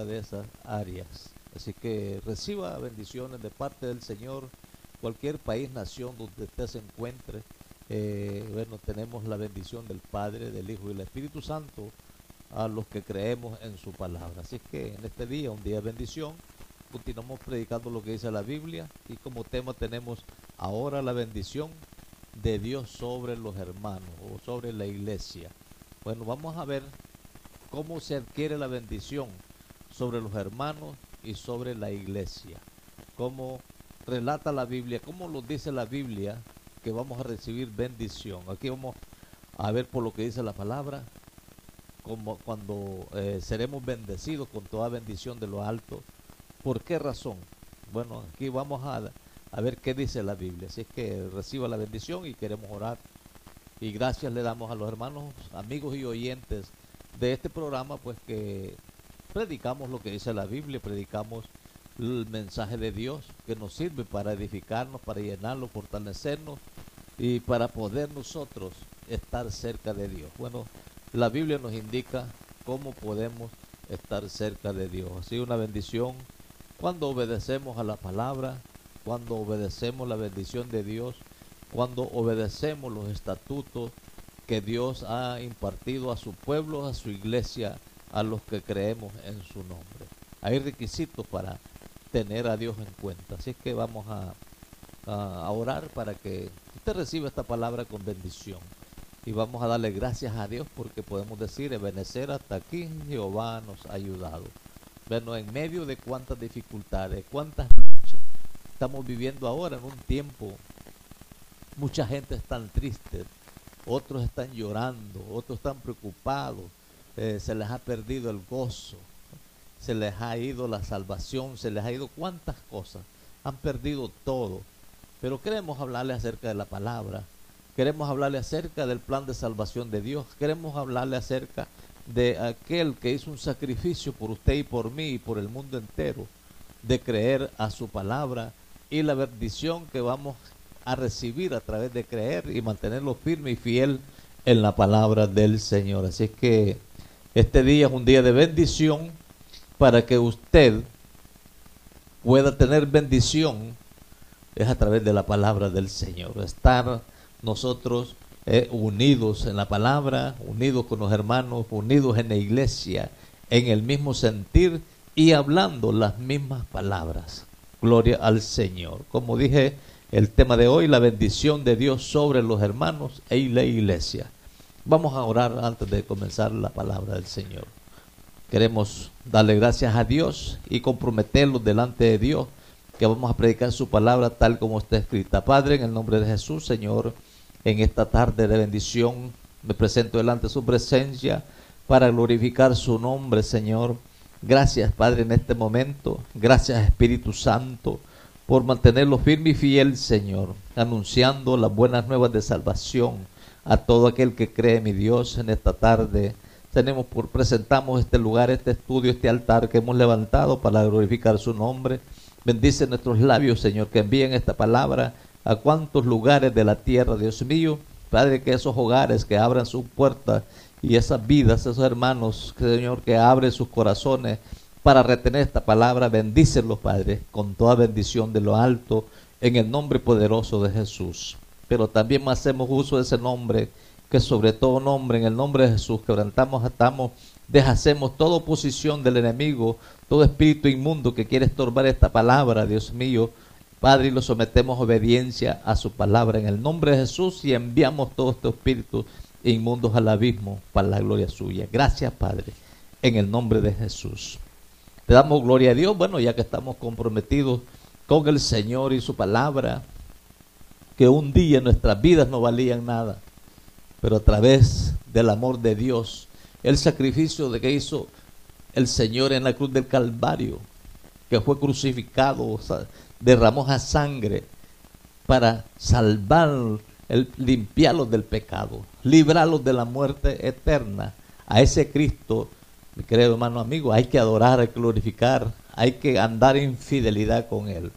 de esas áreas. Así que reciba bendiciones de parte del Señor, cualquier país, nación donde usted se encuentre. Bueno, tenemos la bendición del Padre, del Hijo y del Espíritu Santo a los que creemos en su palabra. Así que en este día, un día de bendición, continuamos predicando lo que dice la Biblia y como tema tenemos ahora la bendición de Dios sobre los hermanos o sobre la iglesia. Bueno, vamos a ver cómo se adquiere la bendición sobre los hermanos y sobre la iglesia. Cómo relata la Biblia, cómo lo dice la Biblia que vamos a recibir bendición. Aquí vamos a ver por lo que dice la palabra, como cuando seremos bendecidos con toda bendición de lo alto. ¿Por qué razón? Bueno, aquí vamos a ver qué dice la Biblia. Así es que reciba la bendición y queremos orar. Y gracias le damos a los hermanos, amigos y oyentes de este programa, pues que predicamos lo que dice la Biblia, predicamos el mensaje de Dios que nos sirve para edificarnos, para llenarnos, fortalecernos y para poder nosotros estar cerca de Dios. Bueno, la Biblia nos indica cómo podemos estar cerca de Dios. Así una bendición cuando obedecemos a la palabra, cuando obedecemos la bendición de Dios, cuando obedecemos los estatutos que Dios ha impartido a su pueblo, a su iglesia, a los que creemos en su nombre. Hay requisitos para tener a Dios en cuenta. Así que vamos a orar para que usted reciba esta palabra con bendición. Y vamos a darle gracias a Dios porque podemos decir, Ebenezer, hasta aquí Jehová nos ha ayudado. Bueno, en medio de cuántas dificultades, cuántas luchas estamos viviendo ahora en un tiempo. Mucha gente está triste, otros están llorando, otros están preocupados, se les ha perdido el gozo, se les ha ido la salvación, se les ha ido cuántas cosas, han perdido todo. Pero queremos hablarle acerca de la palabra, queremos hablarle acerca del plan de salvación de Dios, queremos hablarle acerca de aquel que hizo un sacrificio por usted y por mí y por el mundo entero, de creer a su palabra y la bendición que vamos a recibir a través de creer y mantenerlo firme y fiel en la palabra del Señor. Así que este día es un día de bendición para que usted pueda tener bendición, es a través de la palabra del Señor. Estar nosotros unidos en la palabra, unidos con los hermanos, unidos en la iglesia, en el mismo sentir y hablando las mismas palabras. Gloria al Señor. Como dije, el tema de hoy, la bendición de Dios sobre los hermanos y la iglesia. Vamos a orar antes de comenzar la palabra del Señor. Queremos darle gracias a Dios y comprometerlos delante de Dios, que vamos a predicar su palabra tal como está escrita. Padre, en el nombre de Jesús, Señor, en esta tarde de bendición, me presento delante de su presencia para glorificar su nombre, Señor. Gracias, Padre, en este momento. Gracias, Espíritu Santo, por mantenerlo firme y fiel, Señor, anunciando las buenas nuevas de salvación a todo aquel que cree, mi Dios. En esta tarde presentamos este lugar, este estudio, este altar que hemos levantado para glorificar su nombre. Bendice nuestros labios, Señor, que envíen esta palabra a cuantos lugares de la tierra, Dios mío. Padre, que esos hogares que abran sus puertas y esas vidas, esos hermanos, Señor, que abren sus corazones para retener esta palabra, bendícelos, Padre, con toda bendición de lo alto, en el nombre poderoso de Jesús. Pero también hacemos uso de ese nombre, que sobre todo nombre, en el nombre de Jesús, quebrantamos, atamos, deshacemos toda oposición del enemigo, todo espíritu inmundo que quiere estorbar esta palabra, Dios mío, Padre, y lo sometemos a obediencia a su palabra, en el nombre de Jesús, y enviamos todos estos espíritus inmundos al abismo, para la gloria suya. Gracias, Padre, en el nombre de Jesús. Te damos gloria a Dios, bueno, ya que estamos comprometidos con el Señor y su palabra, que un día nuestras vidas no valían nada, pero a través del amor de Dios, el sacrificio de que hizo el Señor en la cruz del Calvario, que fue crucificado, derramó esa sangre para salvar, limpiarlos del pecado, librarlos de la muerte eterna. A ese Cristo, mi querido hermano amigo, hay que adorar, hay que glorificar, hay que andar en fidelidad con Él.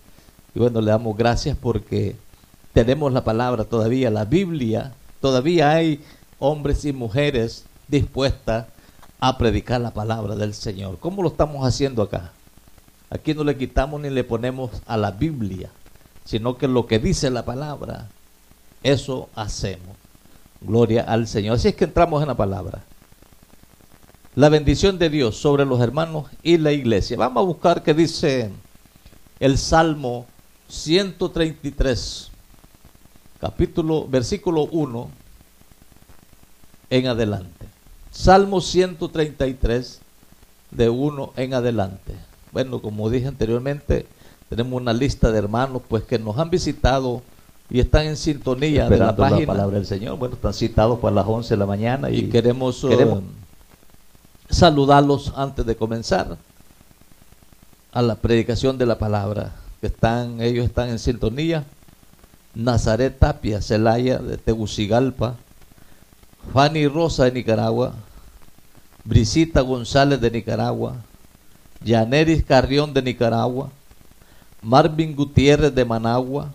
Y bueno, le damos gracias porque tenemos la palabra todavía, la Biblia. Todavía hay hombres y mujeres dispuestas a predicar la palabra del Señor. ¿Cómo lo estamos haciendo acá? Aquí no le quitamos ni le ponemos a la Biblia, sino que lo que dice la palabra, eso hacemos. Gloria al Señor. Así es que entramos en la palabra. La bendición de Dios sobre los hermanos y la iglesia. Vamos a buscar qué dice el Salmo 133, versículo 1 en adelante. Salmo 133, de 1 en adelante. Bueno, como dije anteriormente, tenemos una lista de hermanos pues que nos han visitado y están en sintonía de la página. La palabra del Señor. Bueno, están citados para las 11 de la mañana y queremos saludarlos antes de comenzar a la predicación de la palabra. Ellos están en sintonía. Nazaret Tapia Celaya de Tegucigalpa, Fanny Rosa de Nicaragua, Brisita González de Nicaragua, Yaneris Carrión de Nicaragua, Marvin Gutiérrez de Managua,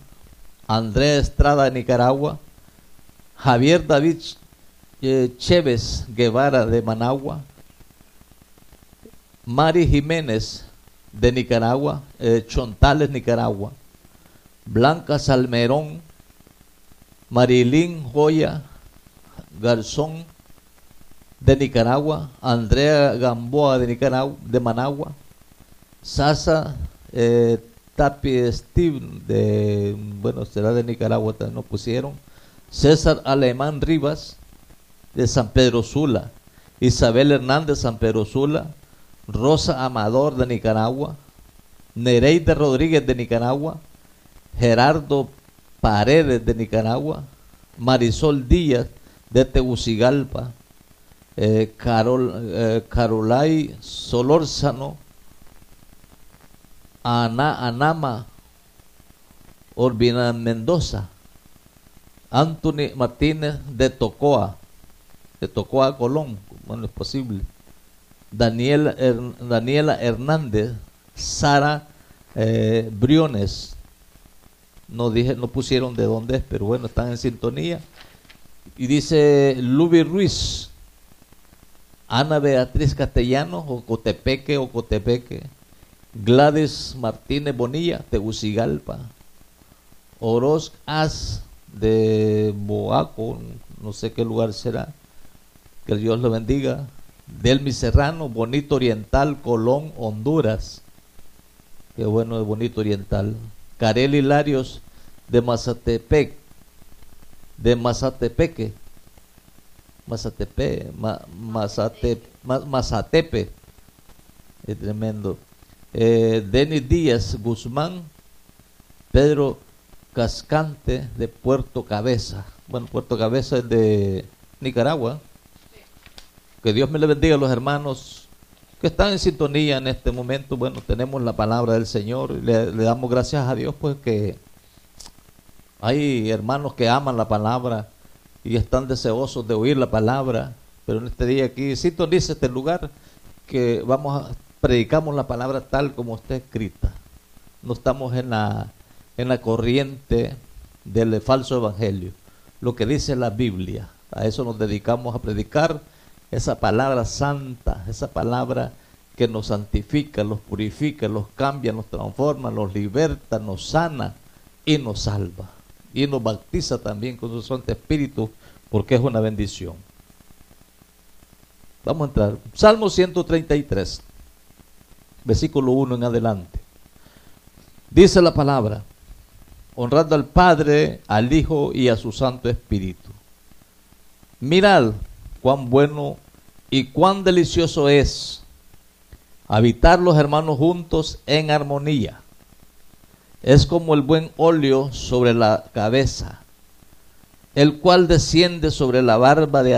Andrea Estrada de Nicaragua, Javier David Chévez Guevara de Managua, Mari Jiménez de Nicaragua, Chontales, Nicaragua, Blanca Salmerón, Marilyn Joya Garzón de Nicaragua, Andrea Gamboa de Nicaragua, de Managua, Sasa Tapi Steve será de Nicaragua, también nos pusieron, César Alemán Rivas de San Pedro Sula, Isabel Hernández San Pedro Sula, Rosa Amador de Nicaragua, Nereida Rodríguez de Nicaragua, Gerardo Paredes de Nicaragua, Marisol Díaz de Tegucigalpa, Carolay Solórzano, Anama Orbina Mendoza, Anthony Martínez de Tocoa Colón, bueno, es posible, Daniela Hernández, Sara Briones, no pusieron de dónde es, pero bueno, están en sintonía. Y dice Luby Ruiz, Ana Beatriz Castellano, Ocotepeque, Gladys Martínez Bonilla, Tegucigalpa, Oroz As de Boaco, no sé qué lugar será, que Dios lo bendiga, Delmi Serrano, Bonito Oriental, Colón, Honduras, qué bueno de Bonito Oriental, Karel Hilarios de Mazatepeque, Mazatepe, es tremendo. Denis Díaz Guzmán, Pedro Cascante de Puerto Cabeza. Bueno, Puerto Cabeza es de Nicaragua. Que Dios me le bendiga a los hermanos que están en sintonía en este momento. Bueno, tenemos la palabra del Señor. Le damos gracias a Dios pues que hay hermanos que aman la palabra y están deseosos de oír la palabra. Pero en este día aquí, sintonice este lugar que predicamos la palabra tal como está escrita. No estamos en la corriente del falso evangelio. Lo que dice la Biblia, a eso nos dedicamos a predicar esa palabra santa, esa palabra que nos santifica, los purifica, los cambia, nos transforma, nos liberta, nos sana y nos salva. Y nos bautiza también con su Santo Espíritu, porque es una bendición. Vamos a entrar. Salmo 133, versículo 1 en adelante. Dice la palabra: honrando al Padre, al Hijo y a su Santo Espíritu. Mirad cuán bueno y cuán delicioso es habitar los hermanos juntos en armonía. Es como el buen óleo sobre la cabeza, el cual desciende sobre la barba de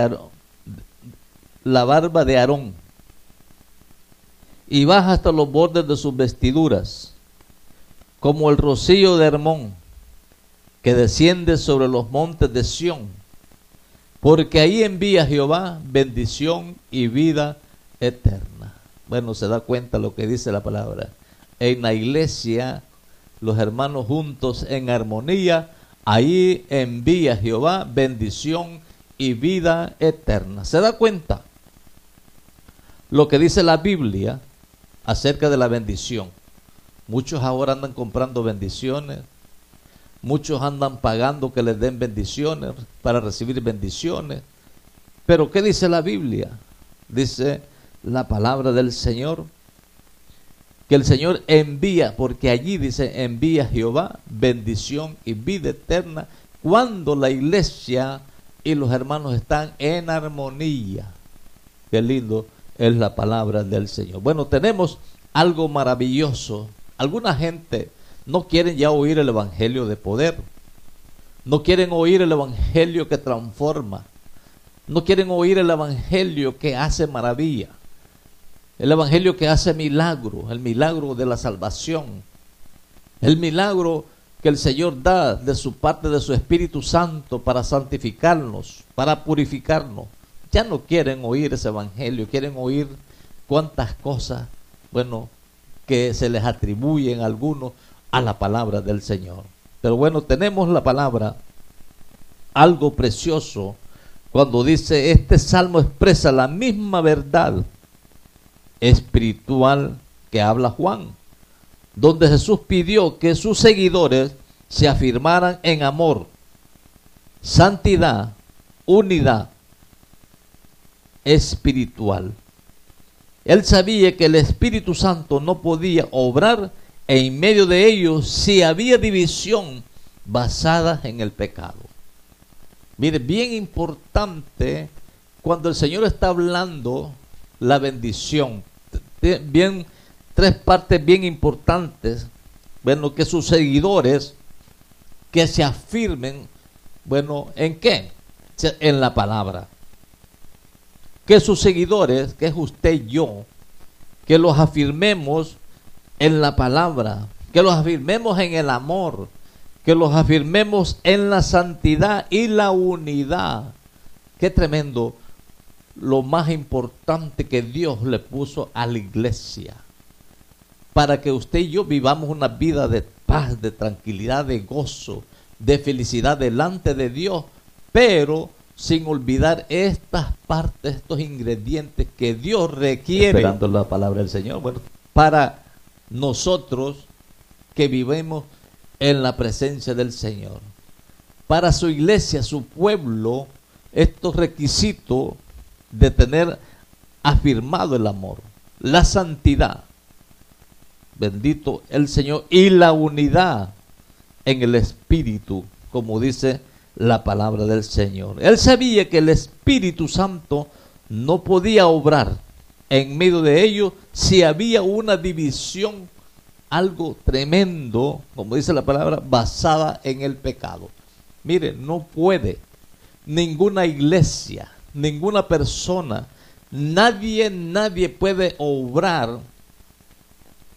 Aarón, y baja hasta los bordes de sus vestiduras, como el rocío de Hermón, que desciende sobre los montes de Sión, porque ahí envía Jehová bendición y vida eterna. Bueno, se da cuenta lo que dice la palabra. En la iglesia, los hermanos juntos en armonía, ahí envía Jehová bendición y vida eterna. ¿Se da cuenta? lo que dice la Biblia acerca de la bendición. Muchos ahora andan comprando bendiciones, muchos andan pagando que les den bendiciones para recibir bendiciones. Pero ¿qué dice la Biblia? Dice la palabra del Señor, que el Señor envía, porque allí dice, envía Jehová bendición y vida eterna cuando la iglesia y los hermanos están en armonía. Qué lindo es la palabra del Señor. Bueno, tenemos algo maravilloso. Alguna gente no quieren ya oír el evangelio de poder, no quieren oír el evangelio que transforma, no quieren oír el evangelio que hace maravilla, el evangelio que hace milagro, el milagro de la salvación, el milagro que el Señor da de su parte, de su Espíritu Santo, para santificarnos, para purificarnos. Ya no quieren oír ese evangelio, quieren oír cuántas cosas, bueno, que se les atribuyen a algunos a la palabra del Señor. Pero bueno, tenemos la palabra, algo precioso, cuando dice, este salmo expresa la misma verdad espiritual que habla Juan, donde Jesús pidió que sus seguidores se afirmaran en amor, santidad, unidad espiritual. Él sabía que el Espíritu Santo no podía obrar en medio de ellos si había división basada en el pecado. Mire, bien importante cuando el Señor está hablando la bendición. Bien, tres partes bien importantes. Bueno, que sus seguidores que se afirmen, bueno, ¿en qué? En la palabra. Que sus seguidores, que es usted y yo, que los afirmemos en la palabra, que los afirmemos en el amor, que los afirmemos en la santidad y la unidad. Qué tremendo, lo más importante que Dios le puso a la iglesia, para que usted y yo vivamos una vida de paz, de tranquilidad, de gozo, de felicidad delante de Dios, pero sin olvidar estas partes, estos ingredientes que Dios requiere, esperando la palabra del Señor, bueno, para nosotros que vivimos en la presencia del Señor. Para su iglesia, su pueblo, estos requisitos de tener afirmado el amor, la santidad, bendito el Señor, y la unidad en el Espíritu, como dice la palabra del Señor. Él sabía que el Espíritu Santo no podía obrar en medio de ellos si había una división, algo tremendo, como dice la palabra, basada en el pecado. Mire, no puede ninguna iglesia, ninguna persona, nadie puede obrar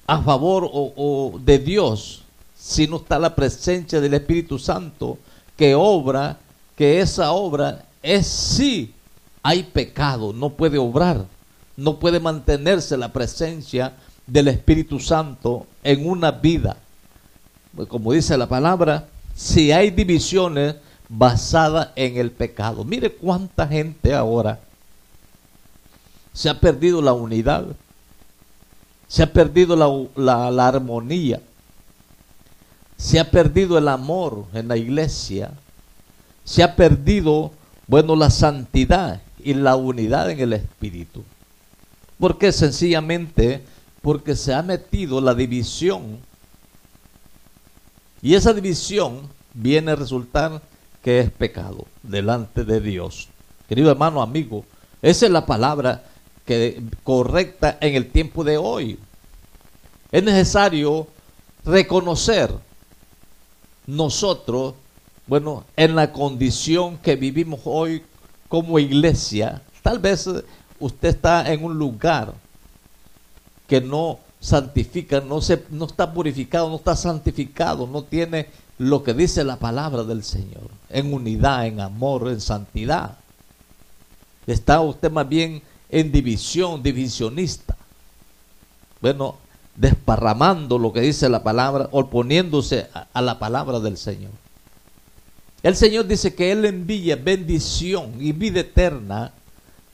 a favor o de Dios si no está la presencia del Espíritu Santo que obra, que esa obra es si hay pecado, no puede obrar, no puede mantenerse la presencia del Espíritu Santo en una vida. Como dice la palabra, si hay divisiones basadas en el pecado. Mire cuánta gente ahora se ha perdido la unidad, se ha perdido la armonía, se ha perdido el amor en la iglesia, se ha perdido, bueno, la santidad y la unidad en el Espíritu. ¿Por qué? Sencillamente porque se ha metido la división, y esa división viene a resultar que es pecado delante de Dios. Querido hermano, amigo, esa es la palabra correcta en el tiempo de hoy. Es necesario reconocer nosotros, bueno, en la condición que vivimos hoy como iglesia. Tal vez usted está en un lugar que no santifica, no está purificado, no está santificado, no tiene lo que dice la palabra del Señor, en unidad, en amor, en santidad. Está usted más bien en división, divisionista. Bueno, desparramando lo que dice la palabra, oponiéndose a la palabra del Señor. El Señor dice que Él envía bendición y vida eterna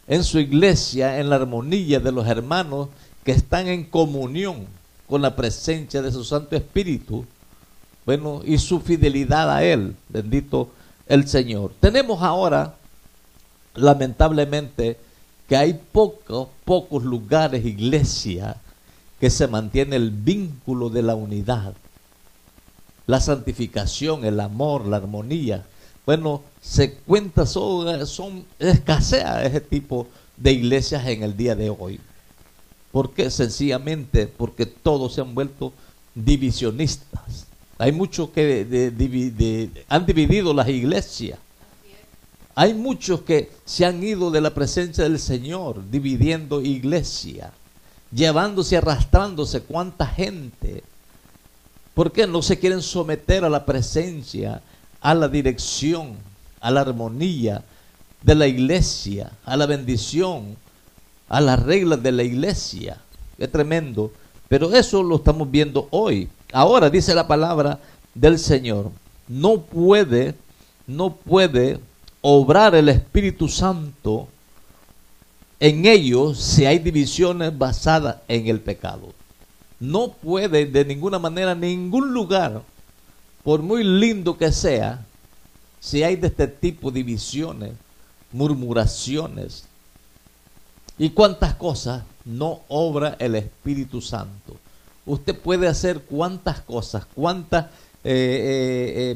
en su iglesia, en la armonía de los hermanos que están en comunión con la presencia de su Santo Espíritu, bueno, y su fidelidad a Él, bendito el Señor. Tenemos ahora, lamentablemente, que hay pocos lugares, iglesia, que se mantiene el vínculo de la unidad, la santificación, el amor, la armonía. Bueno, se cuenta, escasea ese tipo de iglesias en el día de hoy. ¿Por qué? Sencillamente porque todos se han vuelto divisionistas. Hay muchos que han dividido las iglesias. Hay muchos que se han ido de la presencia del Señor, dividiendo iglesia, llevándose, arrastrándose cuánta gente. ¿Por qué no se quieren someter a la presencia, a la dirección, a la armonía de la iglesia, a la bendición, a las reglas de la iglesia? Es tremendo, pero eso lo estamos viendo hoy. Ahora dice la palabra del Señor, no puede obrar el Espíritu Santo en ellos si hay divisiones basadas en el pecado. No puede de ninguna manera, ningún lugar, por muy lindo que sea, si hay de este tipo de divisiones, murmuraciones y cuántas cosas, no obra el Espíritu Santo. Usted puede hacer cuántas cosas, cuántas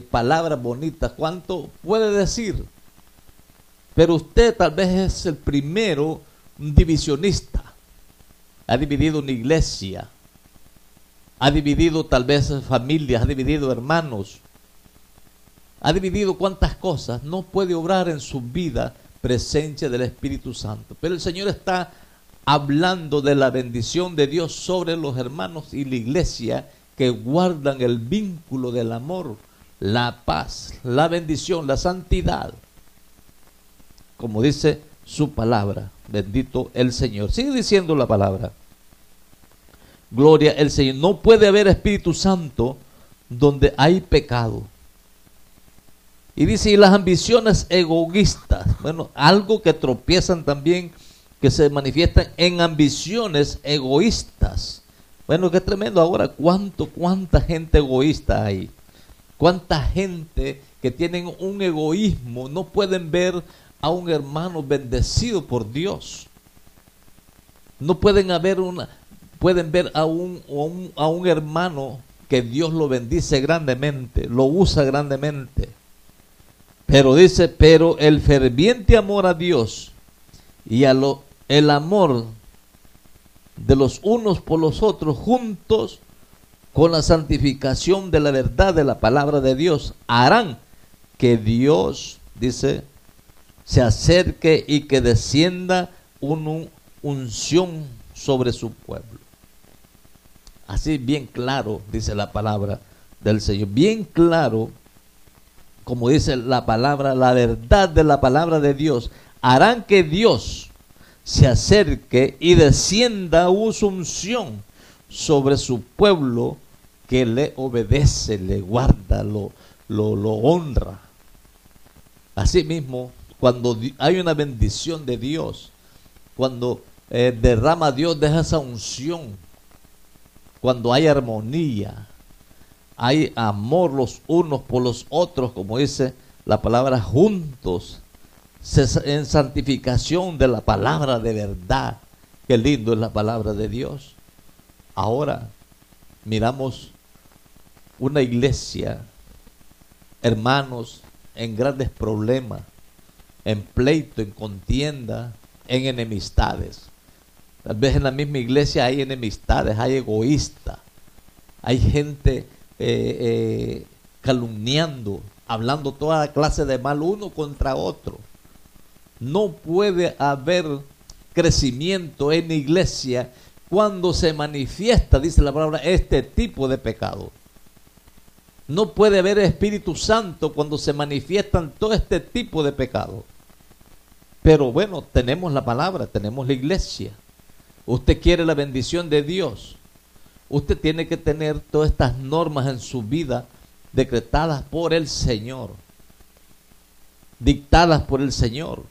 palabras bonitas, cuánto puede decir, pero usted tal vez es el primero divisionista. Ha dividido una iglesia, ha dividido tal vez familias, ha dividido hermanos, ha dividido cuántas cosas. No puede obrar en su vida presencia del Espíritu Santo. Pero el Señor está hablando de la bendición de Dios sobre los hermanos y la iglesia que guardan el vínculo del amor, la paz, la bendición, la santidad, como dice su palabra. Bendito el Señor. Sigue diciendo la palabra. Gloria al Señor. No puede haber Espíritu Santo donde hay pecado. Y dice, y las ambiciones egoístas. Bueno, algo que tropiezan también, que se manifiestan en ambiciones egoístas. Bueno, qué tremendo. Ahora, cuánta gente egoísta hay. Cuánta gente que tienen un egoísmo, no pueden ver a un hermano bendecido por Dios. No pueden ver a un hermano que Dios lo bendice grandemente, lo usa grandemente. Pero dice, pero el ferviente amor a Dios y el amor de los unos por los otros juntos con la santificación de la verdad de la palabra de Dios harán que Dios, dice, se acerque y que descienda una unción sobre su pueblo. Así bien claro dice la palabra del Señor, bien claro, como dice la palabra, la verdad de la palabra de Dios, harán que Dios se acerque y descienda su unción sobre su pueblo que le obedece, le guarda, lo honra. Asimismo, cuando hay una bendición de Dios, cuando derrama Dios de esa unción, cuando hay armonía, hay amor los unos por los otros, como dice la palabra, juntos, en santificación de la palabra de verdad. Qué lindo es la palabra de Dios. Ahora miramos una iglesia, hermanos, en grandes problemas, en pleito, en contienda, en enemistades. Tal vez en la misma iglesia hay enemistades, hay egoístas, hay gente calumniando, hablando toda clase de mal uno contra otro. No puede haber crecimiento en la iglesia cuando se manifiesta, dice la palabra, este tipo de pecado. No puede haber Espíritu Santo cuando se manifiestan todo este tipo de pecado. Pero bueno, tenemos la palabra, tenemos la iglesia. Usted quiere la bendición de Dios. Usted tiene que tener todas estas normas en su vida decretadas por el Señor, dictadas por el Señor.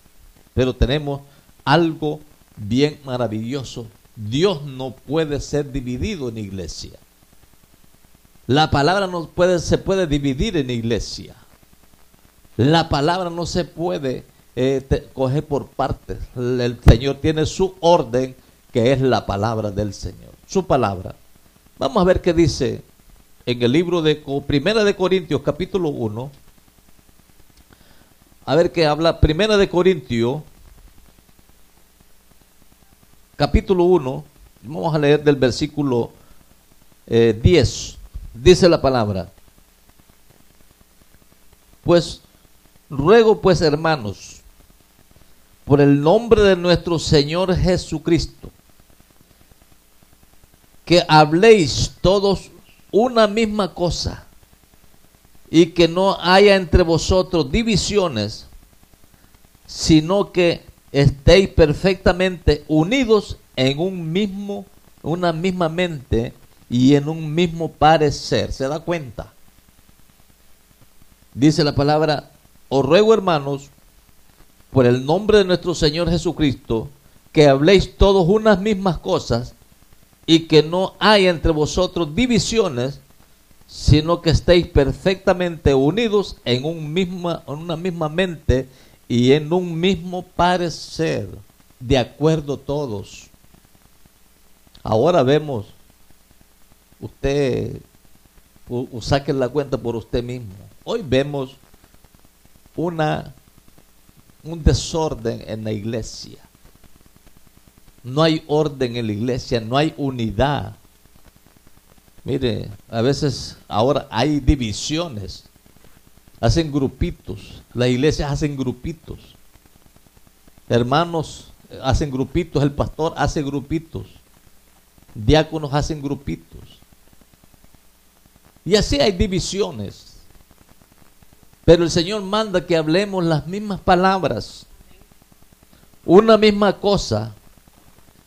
Pero tenemos algo bien maravilloso. Dios no puede ser dividido en iglesia. La palabra no se puede dividir en iglesia. La palabra no se puede coger por partes. El Señor tiene su orden, que es la palabra del Señor. Su palabra. Vamos a ver qué dice en el libro de Primera de Corintios, capítulo 1. A ver qué habla Primera de Corintios, capítulo 1. Vamos a leer del versículo 10. Dice la palabra: pues ruego pues, hermanos, por el nombre de nuestro Señor Jesucristo, que habléis todos una misma cosa, y que no haya entre vosotros divisiones, sino que estéis perfectamente unidos en una misma mente y en un mismo parecer. ¿Se da cuenta? Dice la palabra: os ruego, hermanos, por el nombre de nuestro Señor Jesucristo, que habléis todos unas mismas cosas, y que no haya entre vosotros divisiones, sino que estéis perfectamente unidos en una misma mente y en un mismo parecer, de acuerdo todos. Ahora vemos, usted saque la cuenta por usted mismo. Hoy vemos un desorden en la iglesia. No hay orden en la iglesia, no hay unidad. Mire, a veces ahora hay divisiones, hacen grupitos, las iglesias hacen grupitos, hermanos hacen grupitos, el pastor hace grupitos, diáconos hacen grupitos, y así hay divisiones. Pero el Señor manda que hablemos las mismas palabras, una misma cosa,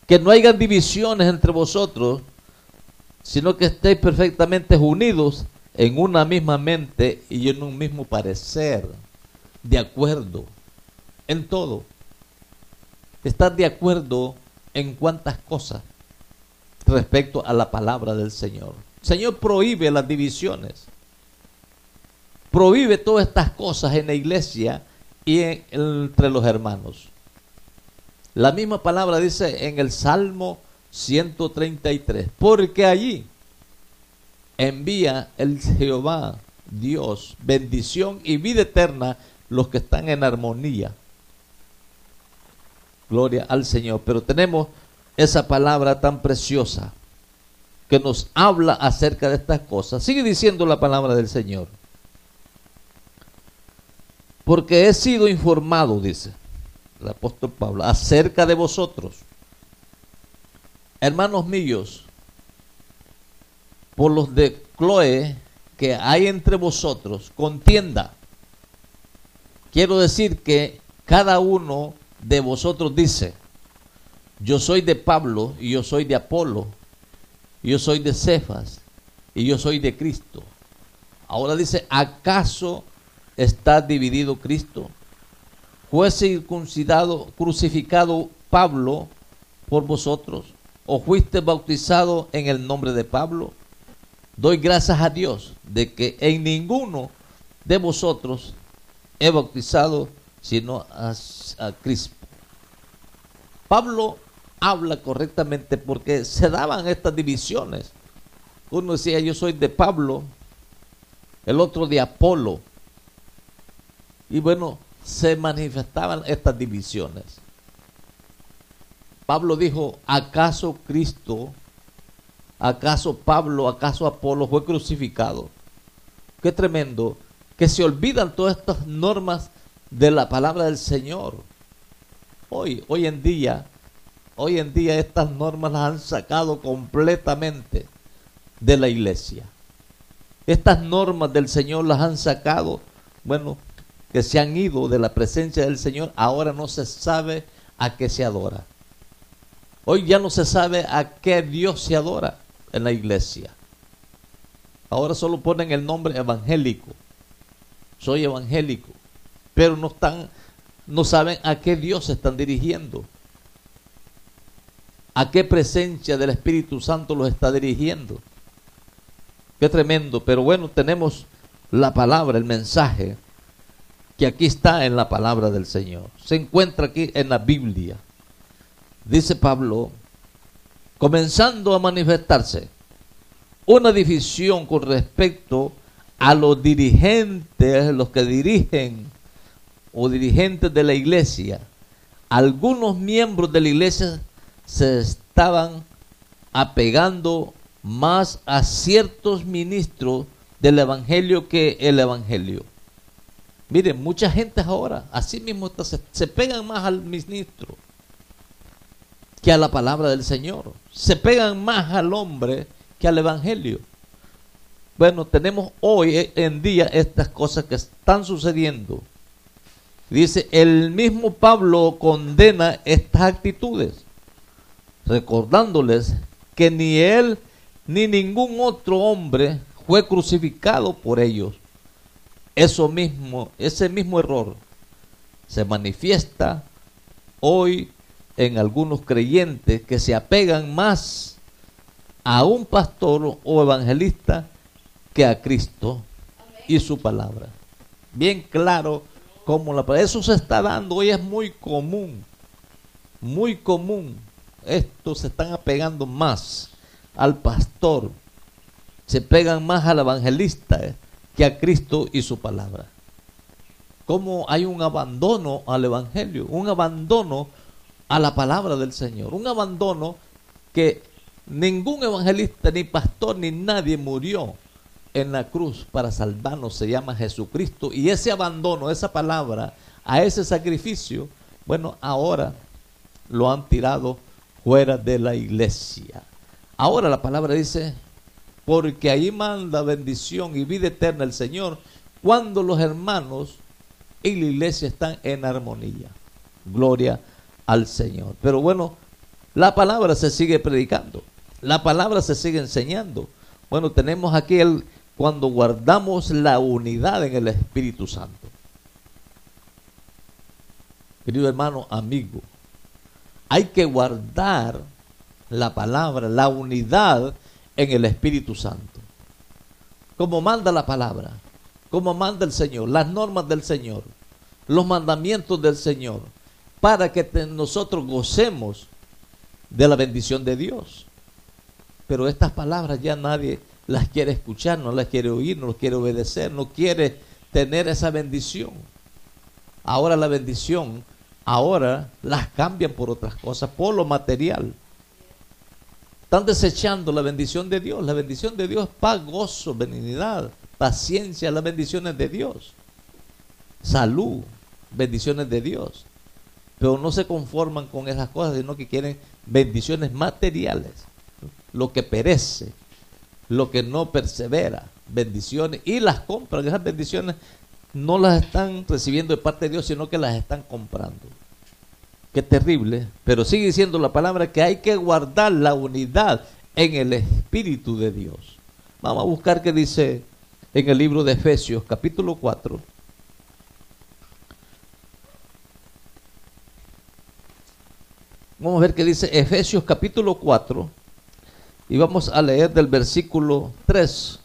que no haya divisiones entre vosotros, sino que estéis perfectamente unidos en una misma mente y en un mismo parecer, de acuerdo en todo. Estar de acuerdo en cuántas cosas respecto a la palabra del Señor. El Señor prohíbe las divisiones, prohíbe todas estas cosas en la iglesia y entre los hermanos. La misma palabra dice en el Salmo 133, porque allí envía el Jehová Dios bendición y vida eterna los que están en armonía. Gloria al Señor. Pero tenemos esa palabra tan preciosa que nos habla acerca de estas cosas. Sigue diciendo la palabra del Señor: porque he sido informado, dice el apóstol Pablo, acerca de vosotros, hermanos míos, por los de Cloé, que hay entre vosotros contienda. Quiero decir que cada uno de vosotros dice: yo soy de Pablo, y yo soy de Apolo, y yo soy de Cefas, y yo soy de Cristo. Ahora dice: ¿acaso está dividido Cristo? ¿Fue crucificado Pablo por vosotros? ¿O fuiste bautizado en el nombre de Pablo? Doy gracias a Dios de que en ninguno de vosotros he bautizado sino a Cristo. Pablo habla correctamente porque se daban estas divisiones. Uno decía: yo soy de Pablo, el otro de Apolo. Y bueno, se manifestaban estas divisiones. Pablo dijo: ¿acaso Cristo, acaso Pablo, acaso Apolo fue crucificado? Qué tremendo que se olvidan todas estas normas de la palabra del Señor. Hoy en día estas normas las han sacado completamente de la iglesia. Estas normas del Señor las han sacado, bueno, que se han ido de la presencia del Señor. Ahora no se sabe a qué se adora. Hoy ya no se sabe a qué Dios se adora en la iglesia. Ahora solo ponen el nombre evangélico. Soy evangélico. Pero no saben a qué Dios se están dirigiendo. ¿A qué presencia del Espíritu Santo los está dirigiendo? Qué tremendo. Pero bueno, tenemos la palabra, el mensaje, que aquí está en la palabra del Señor. Se encuentra aquí en la Biblia. Dice Pablo, comenzando a manifestarse una división con respecto a los dirigentes, los que dirigen o dirigentes de la iglesia. Algunos miembros de la iglesia se estaban apegando más a ciertos ministros del evangelio que el evangelio. Miren, mucha gente ahora así mismo se pegan más al ministro que a la palabra del Señor. Se pegan más al hombre que al evangelio. Bueno, tenemos hoy en día estas cosas que están sucediendo. Dice, el mismo Pablo condena estas actitudes, recordándoles que ni él ni ningún otro hombre fue crucificado por ellos. Ese mismo error se manifiesta hoy en algunos creyentes que se apegan más a un pastor o evangelista que a Cristo y su palabra. Bien claro cómo la palabra. Eso se está dando hoy, es muy común. Muy común. Estos se están apegando más al pastor. Se pegan más al evangelista que a Cristo y su palabra. Como hay un abandono al evangelio, un abandono a la palabra del Señor, un abandono que ningún evangelista, ni pastor, ni nadie murió en la cruz para salvarnos. Se llama Jesucristo, y ese abandono, esa palabra, a ese sacrificio, bueno, ahora lo han tirado fuera de la iglesia. Ahora la palabra dice, porque ahí manda bendición y vida eterna el Señor cuando los hermanos y la iglesia están en armonía. Gloria al Señor. Pero bueno, la palabra se sigue predicando, la palabra se sigue enseñando. Bueno, tenemos aquí cuando guardamos la unidad en el Espíritu Santo. Querido hermano, amigo, hay que guardar la palabra, la unidad en el Espíritu Santo. Como manda la palabra, como manda el Señor, las normas del Señor, los mandamientos del Señor, para que nosotros gocemos de la bendición de Dios. Pero estas palabras ya nadie las quiere escuchar, no las quiere oír, no las quiere obedecer, no quiere tener esa bendición. Ahora la bendición, ahora las cambian por otras cosas, por lo material. Están desechando la bendición de Dios. La bendición de Dios es paz, gozo, benignidad, paciencia, las bendiciones de Dios. Salud, bendiciones de Dios. Pero no se conforman con esas cosas, sino que quieren bendiciones materiales. Lo que perece, lo que no persevera, bendiciones, y las compran. Esas bendiciones no las están recibiendo de parte de Dios, sino que las están comprando. Qué terrible. Pero sigue diciendo la palabra que hay que guardar la unidad en el Espíritu de Dios. Vamos a buscar qué dice en el libro de Efesios, capítulo 4. Vamos a ver qué dice Efesios capítulo 4 y vamos a leer del versículo 3.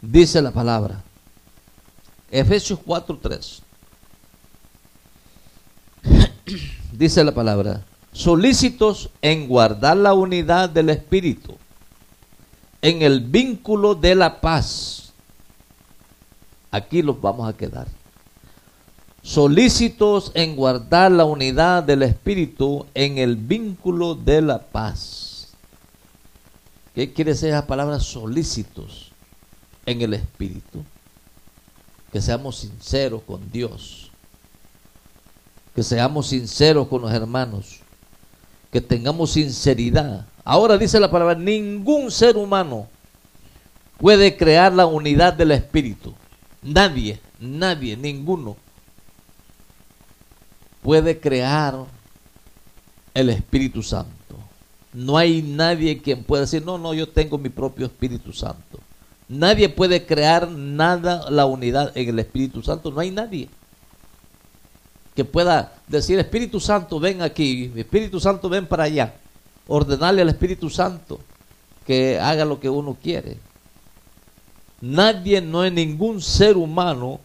Dice la palabra. Efesios 4:3. Dice la palabra: solícitos en guardar la unidad del Espíritu, en el vínculo de la paz. Aquí los vamos a quedar. Solícitos en guardar la unidad del Espíritu en el vínculo de la paz. ¿Qué quiere decir esa palabra solícitos en el Espíritu? Que seamos sinceros con Dios, que seamos sinceros con los hermanos, que tengamos sinceridad. Ahora dice la palabra, ningún ser humano puede crear la unidad del Espíritu. Nadie, ninguno puede crear el Espíritu Santo. No hay nadie quien pueda decir, no, yo tengo mi propio Espíritu Santo. Nadie puede crear nada, la unidad en el Espíritu Santo. No hay nadie que pueda decir, Espíritu Santo, ven aquí, Espíritu Santo, ven para allá. ordenarle al Espíritu Santo que haga lo que uno quiere. Nadie, no hay ningún ser humano,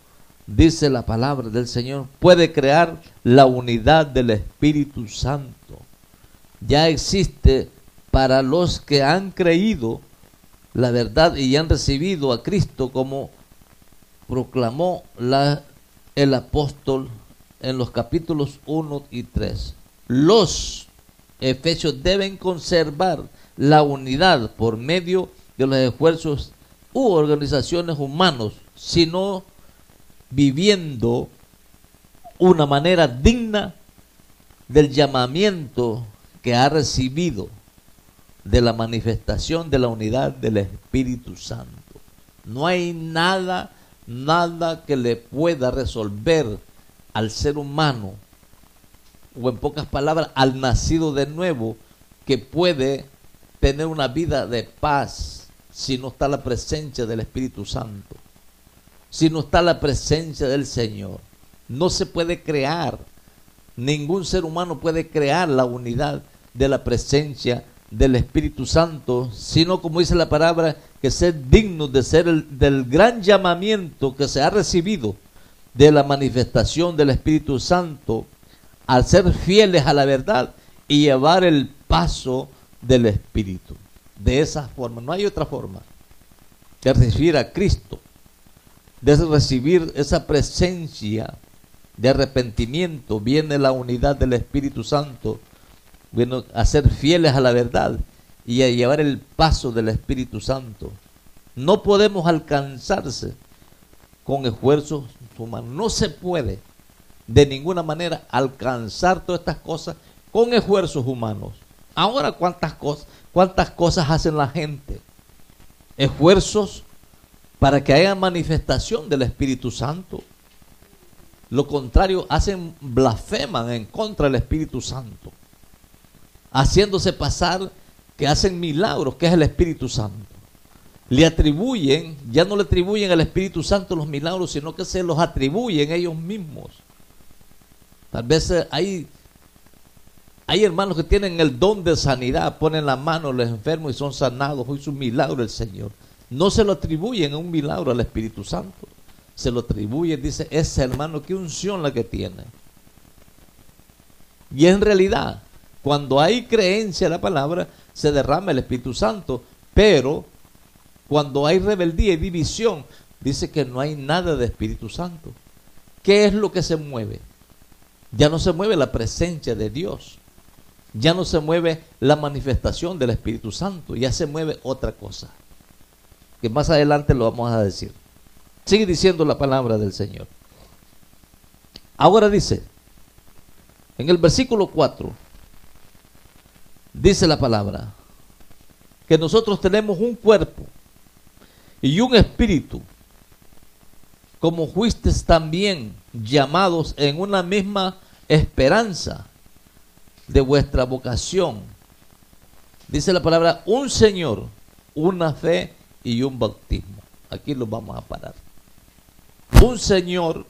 dice la palabra del Señor, puede crear la unidad del Espíritu Santo. Ya existe para los que han creído la verdad y han recibido a Cristo, como proclamó el apóstol en los capítulos 1 y 3. Los efesios deben conservar la unidad por medio de los esfuerzos u organizaciones humanos, sino viviendo una manera digna del llamamiento que ha recibido de la manifestación de la unidad del Espíritu Santo. No hay nada que le pueda resolver al ser humano, o en pocas palabras, al nacido de nuevo, que puede tener una vida de paz si no está la presencia del Espíritu Santo, si no está la presencia del Señor. No se puede crear, ningún ser humano puede crear la unidad de la presencia del Espíritu Santo, sino, como dice la palabra, que ser dignos de ser del gran llamamiento que se ha recibido de la manifestación del Espíritu Santo, al ser fieles a la verdad y llevar el paso del Espíritu. De esa forma, no hay otra forma de recibir a Cristo, de recibir esa presencia de arrepentimiento. Viene la unidad del Espíritu Santo, viene a ser fieles a la verdad y a llevar el paso del Espíritu Santo. No podemos alcanzarse con esfuerzos humanos. No se puede de ninguna manera alcanzar todas estas cosas con esfuerzos humanos. Ahora, ¿cuántas cosas hacen la gente? Esfuerzos para que haya manifestación del Espíritu Santo. Lo contrario, blasfeman en contra del Espíritu Santo, haciéndose pasar que hacen milagros, que es el Espíritu Santo. Ya no le atribuyen al Espíritu Santo los milagros, sino que se los atribuyen ellos mismos. Tal vez hay hermanos que tienen el don de sanidad, ponen la mano a los enfermos y son sanados. Hoy es un milagro el Señor. No se lo atribuyen a un milagro al Espíritu Santo. Se lo atribuyen, dice, ese hermano, qué unción la que tiene. Y en realidad, cuando hay creencia en la palabra, se derrama el Espíritu Santo. Pero cuando hay rebeldía y división, dice que no hay nada de Espíritu Santo. ¿Qué es lo que se mueve? Ya no se mueve la presencia de Dios. Ya no se mueve la manifestación del Espíritu Santo. Ya se mueve otra cosa, que más adelante lo vamos a decir. Sigue diciendo la palabra del Señor. Ahora dice, en el versículo 4, dice la palabra, que nosotros tenemos un cuerpo y un espíritu, como fuisteis también llamados en una misma esperanza de vuestra vocación. Dice la palabra, un Señor, una fe y un bautismo. Aquí lo vamos a parar. Un Señor,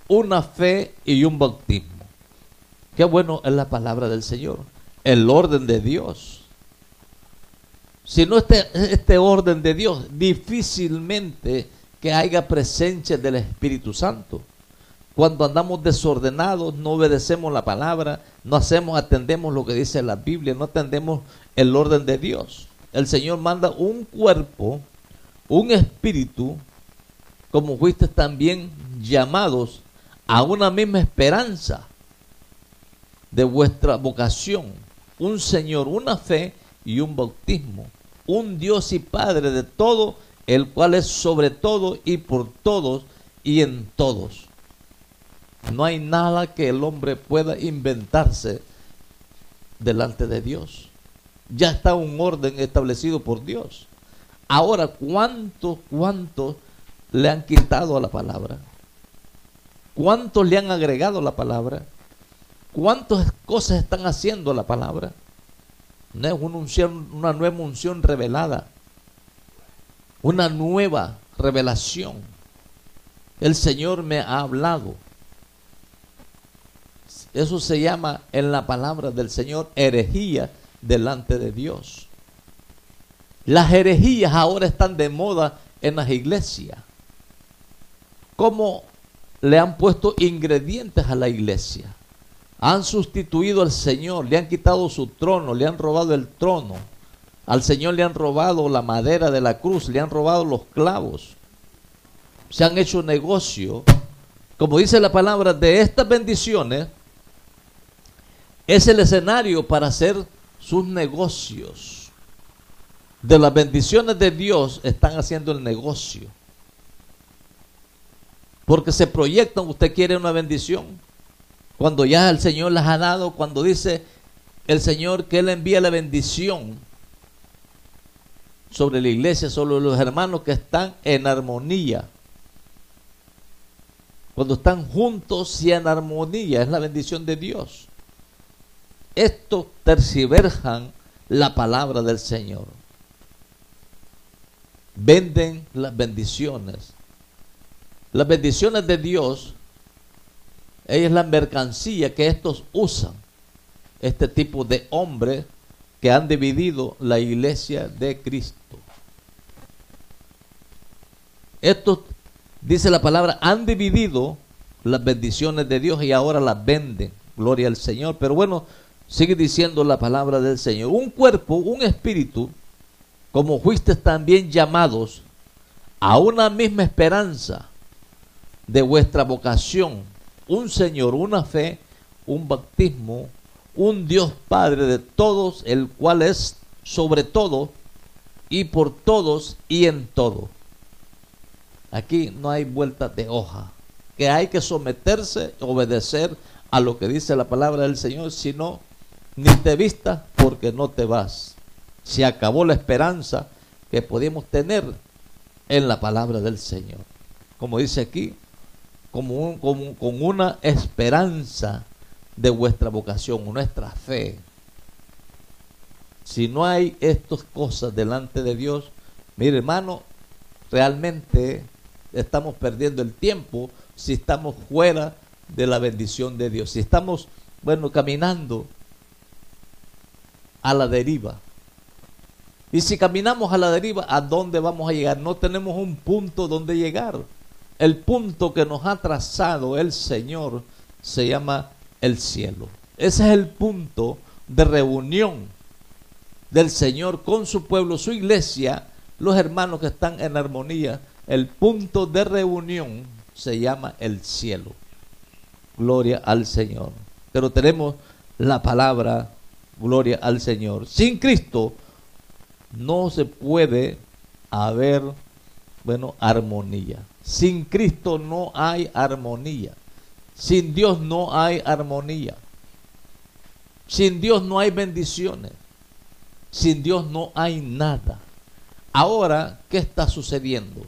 una fe y un bautismo. Qué bueno es la palabra del Señor, el orden de Dios. Si no este orden de Dios, difícilmente que haya presencia del Espíritu Santo. Cuando andamos desordenados, no obedecemos la palabra, no atendemos lo que dice la Biblia, no atendemos el orden de Dios. El Señor manda un cuerpo, un espíritu, como fuiste también llamados a una misma esperanza de vuestra vocación. Un Señor, una fe y un bautismo. Un Dios y Padre de todo, el cual es sobre todo y por todos y en todos. No hay nada que el hombre pueda inventarse delante de Dios. Ya está un orden establecido por Dios. Ahora, ¿cuánto le han quitado a la palabra? ¿Cuántos le han agregado a la palabra? ¿Cuántas cosas están haciendo a la palabra? No es una nueva unción revelada, una nueva revelación. El Señor me ha hablado. Eso se llama en la palabra del Señor herejía delante de Dios. Las herejías ahora están de moda en las iglesias. ¿Cómo le han puesto ingredientes a la iglesia? Han sustituido al Señor, le han quitado su trono, le han robado el trono. Al Señor le han robado la madera de la cruz, le han robado los clavos. Se han hecho negocio. Como dice la palabra, de estas bendiciones es el escenario para hacer sus negocios. De las bendiciones de Dios están haciendo el negocio. Porque se proyectan, usted quiere una bendición. Cuando ya el Señor las ha dado, cuando dice el Señor que Él envía la bendición sobre la iglesia, sobre los hermanos que están en armonía. Cuando están juntos y en armonía, es la bendición de Dios. Estos tergiversan la palabra del Señor. Venden las bendiciones. Las bendiciones de Dios, ella es la mercancía que estos usan. Este tipo de hombres que han dividido la iglesia de Cristo. Estos, dice la palabra, han dividido las bendiciones de Dios y ahora las venden. Gloria al Señor. Pero bueno, sigue diciendo la palabra del Señor. Un cuerpo, un espíritu, como fuisteis también llamados a una misma esperanza de vuestra vocación, un Señor, una fe, un bautismo, un Dios Padre de todos, el cual es sobre todo y por todos y en todo. Aquí no hay vuelta de hoja, que hay que someterse, obedecer a lo que dice la palabra del Señor, si no, ni te vistas porque no te vas. Se acabó la esperanza que podíamos tener en la palabra del Señor. Como dice aquí, con una esperanza de vuestra vocación, nuestra fe. Si no hay estas cosas delante de Dios, mire hermano, realmente estamos perdiendo el tiempo si estamos fuera de la bendición de Dios. Si estamos, caminando a la deriva. Y si caminamos a la deriva, ¿a dónde vamos a llegar? No tenemos un punto donde llegar. El punto que nos ha trazado el Señor se llama el cielo. Ese es el punto de reunión del Señor con su pueblo, su iglesia, los hermanos que están en armonía. El punto de reunión se llama el cielo. Gloria al Señor. Pero tenemos la palabra, gloria al Señor. Sin Cristo no se puede haber, armonía. Sin Cristo no hay armonía. Sin Dios no hay armonía. Sin Dios no hay bendiciones. Sin Dios no hay nada. Ahora, ¿qué está sucediendo?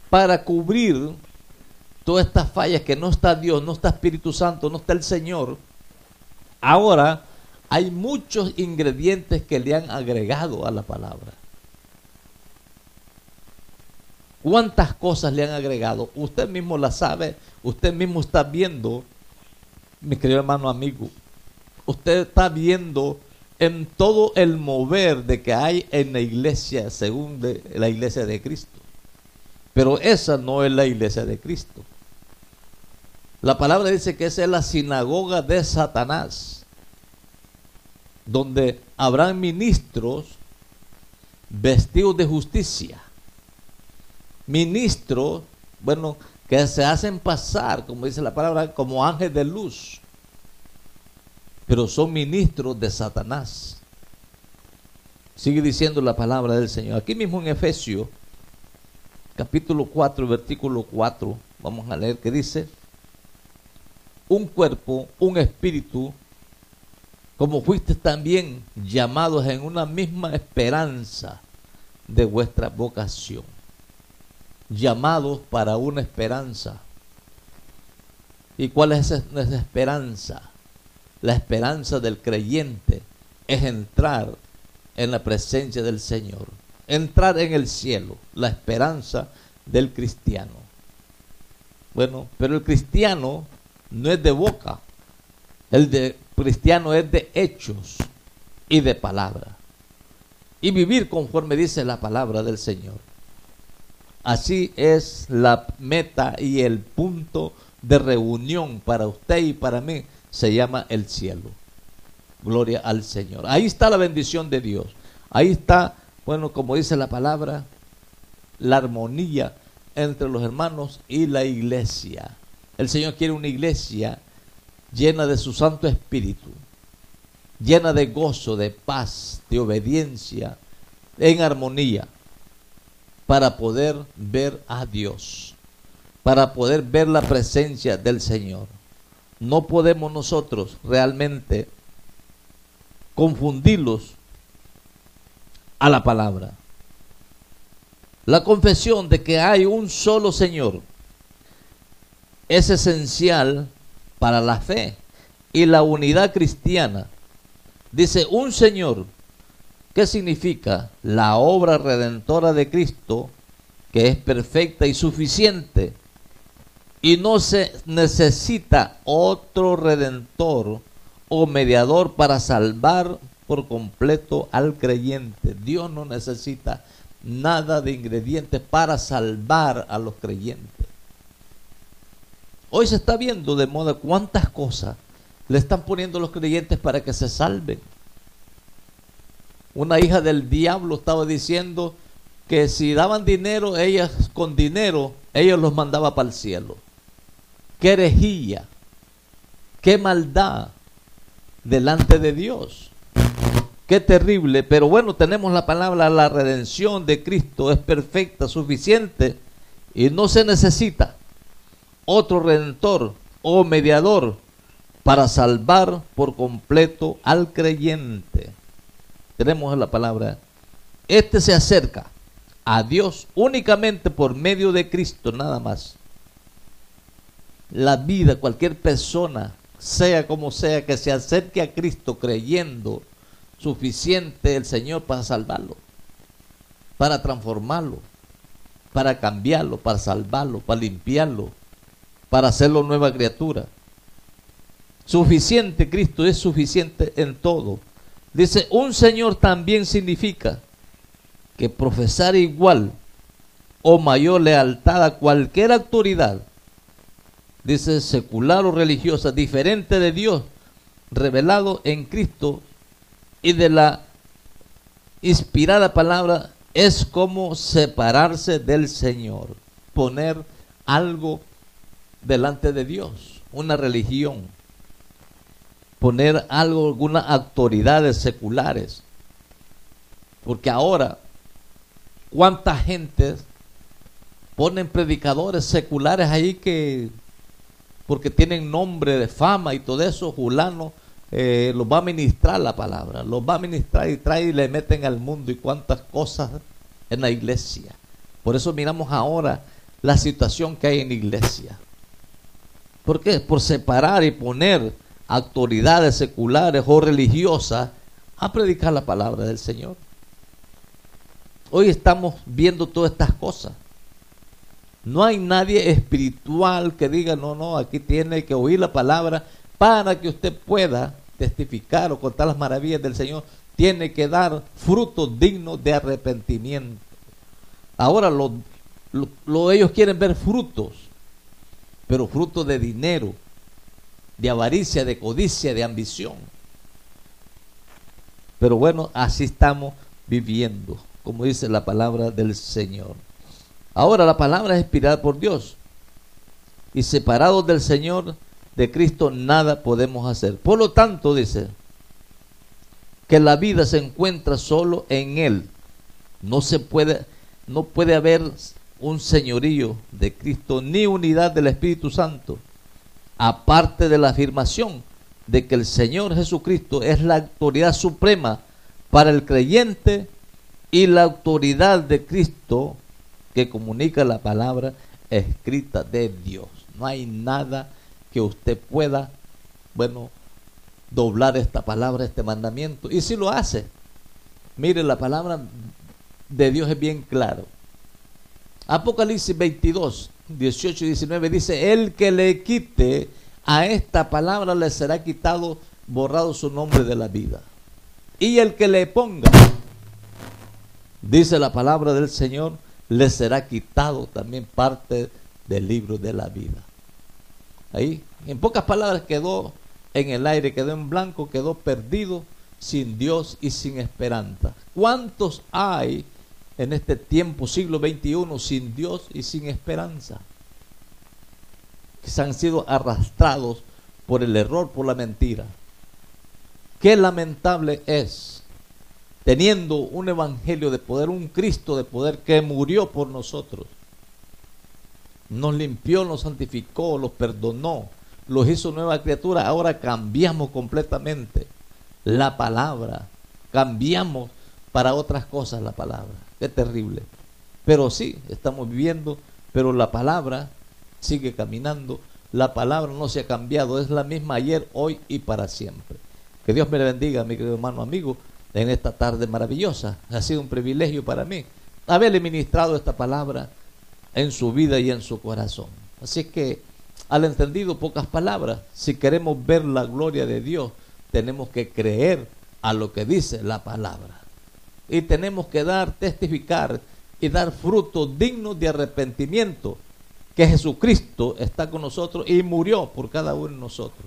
Para cubrir todas estas fallas que no está Dios, no está Espíritu Santo, no está el Señor, ahora hay muchos ingredientes que le han agregado a la palabra. ¿Cuántas cosas le han agregado? Usted mismo la sabe, usted mismo está viendo, mi querido hermano amigo, usted está viendo en todo el mover de que hay en la iglesia, según la iglesia de Cristo. Pero esa no es la iglesia de Cristo. La palabra dice que esa es la sinagoga de Satanás, donde habrán ministros vestidos de justicia. Ministros, que se hacen pasar, como dice la palabra, como ángeles de luz. Pero son ministros de Satanás. Sigue diciendo la palabra del Señor. Aquí mismo en Efesios, capítulo 4, versículo 4, vamos a leer que dice: un cuerpo, un espíritu, como fuiste también llamados en una misma esperanza de vuestra vocación. Llamados para una esperanza. ¿Y cuál es esa esperanza? La esperanza del creyente es entrar en la presencia del Señor, entrar en el cielo, la esperanza del cristiano. Pero el cristiano no es de boca. El cristiano es de hechos y de palabra. Y vivir conforme dice la palabra del Señor. Así es la meta y el punto de reunión para usted y para mí. Se llama el cielo. Gloria al Señor. Ahí está la bendición de Dios. Ahí está, bueno, como dice la palabra, la armonía entre los hermanos y la iglesia. El Señor quiere una iglesia llena de su Santo Espíritu, llena de gozo, de paz, de obediencia, en armonía, para poder ver a Dios, para poder ver la presencia del Señor. No podemos nosotros realmente confundirlos a la palabra. La confesión de que hay un solo Señor es esencial para la fe y la unidad cristiana. Dice un Señor. ¿Qué significa? La obra redentora de Cristo, que es perfecta y suficiente, y no se necesita otro redentor o mediador para salvar por completo al creyente. Dios no necesita nada de ingredientes para salvar a los creyentes. Hoy se está viendo de moda cuántas cosas le están poniendo los creyentes para que se salven. Una hija del diablo estaba diciendo que si daban dinero, ellas con dinero, ellos los mandaba para el cielo. Qué herejía, qué maldad delante de Dios. Qué terrible, pero bueno, tenemos la palabra, la redención de Cristo es perfecta, suficiente, y no se necesita otro redentor o mediador para salvar por completo al creyente. Tenemos la palabra, este se acerca a Dios únicamente por medio de Cristo, nada más. La vida, cualquier persona, sea como sea, que se acerque a Cristo creyendo, suficiente el Señor para salvarlo, para transformarlo, para cambiarlo, para salvarlo, para limpiarlo, para hacerlo nueva criatura. Suficiente, Cristo es suficiente en todo. Dice, un Señor también significa que profesar igual o mayor lealtad a cualquier autoridad, dice, secular o religiosa, diferente de Dios, revelado en Cristo y de la inspirada palabra, es como separarse del Señor, poner algo delante de Dios, una religión, poner algo, algunas autoridades seculares. Porque ahora, ¿cuánta gente ponen predicadores seculares ahí que, porque tienen nombre de fama y todo eso, fulano los va a ministrar la palabra, los va a ministrar y trae y le meten al mundo y cuántas cosas en la iglesia? Por eso miramos ahora la situación que hay en la iglesia. ¿Por qué? Por separar y poner autoridades seculares o religiosas a predicar la palabra del Señor. Hoy estamos viendo todas estas cosas. No hay nadie espiritual que diga, no, aquí tiene que oír la palabra para que usted pueda testificar o contar las maravillas del Señor. Tiene que dar frutos dignos de arrepentimiento. Ahora ellos quieren ver frutos, pero frutos de dinero, de avaricia, de codicia, de ambición. Pero bueno, así estamos viviendo, como dice la palabra del Señor. Ahora la palabra es inspirada por Dios, y separados del Señor, de Cristo, nada podemos hacer. Por lo tanto, dice, que la vida se encuentra solo en Él. No puede haber un señorío de Cristo, ni unidad del Espíritu Santo, aparte de la afirmación de que el Señor Jesucristo es la autoridad suprema para el creyente y la autoridad de Cristo que comunica la palabra escrita de Dios. No hay nada que usted pueda, doblar esta palabra, este mandamiento. Y si lo hace, mire, la palabra de Dios es bien claro. Apocalipsis 22, 18 y 19 dice, el que le quite a esta palabra le será quitado borrado su nombre de la vida. Y el que le ponga, dice la palabra del Señor, le será quitado también parte del libro de la vida. Ahí, en pocas palabras, quedó en el aire, quedó en blanco, quedó perdido, sin Dios y sin esperanza. ¿Cuántos hay en este tiempo, siglo XXI, sin Dios y sin esperanza? Que se han sido arrastrados por el error, por la mentira. Qué lamentable es, teniendo un evangelio de poder, un Cristo de poder que murió por nosotros, nos limpió, nos santificó, los perdonó, los hizo nueva criatura. Ahora cambiamos completamente la palabra, cambiamos para otras cosas la palabra. Qué terrible. Pero sí, estamos viviendo, pero la palabra sigue caminando. La palabra no se ha cambiado, es la misma ayer, hoy y para siempre. Que Dios me le bendiga, mi querido hermano, amigo, en esta tarde maravillosa. Ha sido un privilegio para mí haberle ministrado esta palabra en su vida y en su corazón. Así que, al entendido, pocas palabras. Si queremos ver la gloria de Dios, tenemos que creer a lo que dice la palabra. Y tenemos que testificar y dar frutos dignos de arrepentimiento, que Jesucristo está con nosotros y murió por cada uno de nosotros.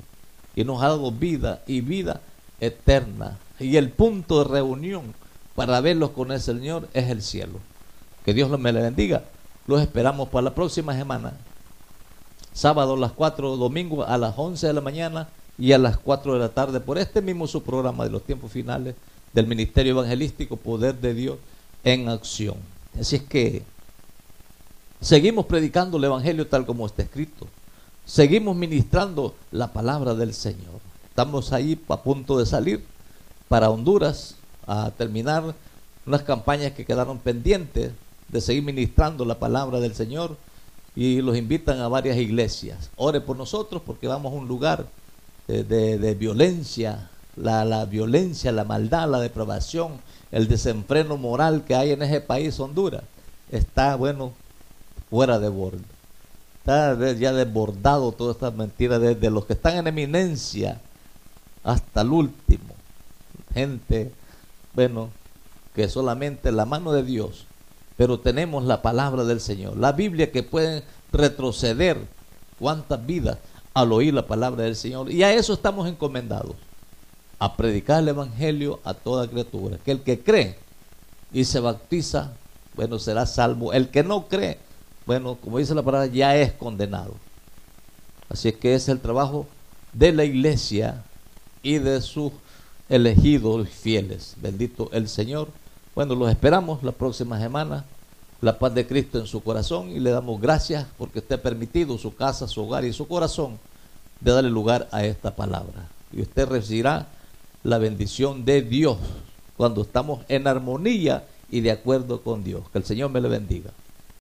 Y nos ha dado vida y vida eterna. Y el punto de reunión para verlos con el Señor es el cielo. Que Dios me le bendiga. Los esperamos para la próxima semana. Sábado a las 4, domingo a las 11 de la mañana y a las 4 de la tarde, por este mismo su programa de los tiempos finales del Ministerio Evangelístico Poder de Dios en Acción. Así es que seguimos predicando el Evangelio tal como está escrito. Seguimos ministrando la palabra del Señor. Estamos ahí a punto de salir para Honduras a terminar unas campañas que quedaron pendientes de seguir ministrando la palabra del Señor, y los invitan a varias iglesias. Ore por nosotros porque vamos a un lugar de violencia, la violencia, la maldad, la depravación, el desenfreno moral que hay en ese país, Honduras. Está, bueno, fuera de borde. Está ya desbordado toda esta mentira, desde los que están en eminencia hasta el último. Gente, bueno, que solamente la mano de Dios, pero tenemos la palabra del Señor, la Biblia, que puede retroceder cuántas vidas al oír la palabra del Señor. Y a eso estamos encomendados, a predicar el Evangelio a toda criatura. Que el que cree y se bautiza, bueno, será salvo. El que no cree, bueno, como dice la palabra, ya es condenado. Así es que ese es el trabajo de la iglesia y de sus elegidos fieles. Bendito el Señor. Bueno, los esperamos la próxima semana. La paz de Cristo en su corazón, y le damos gracias porque esté permitido su casa, su hogar y su corazón de darle lugar a esta palabra. Y usted recibirá la bendición de Dios cuando estamos en armonía y de acuerdo con Dios. Que el Señor me le bendiga.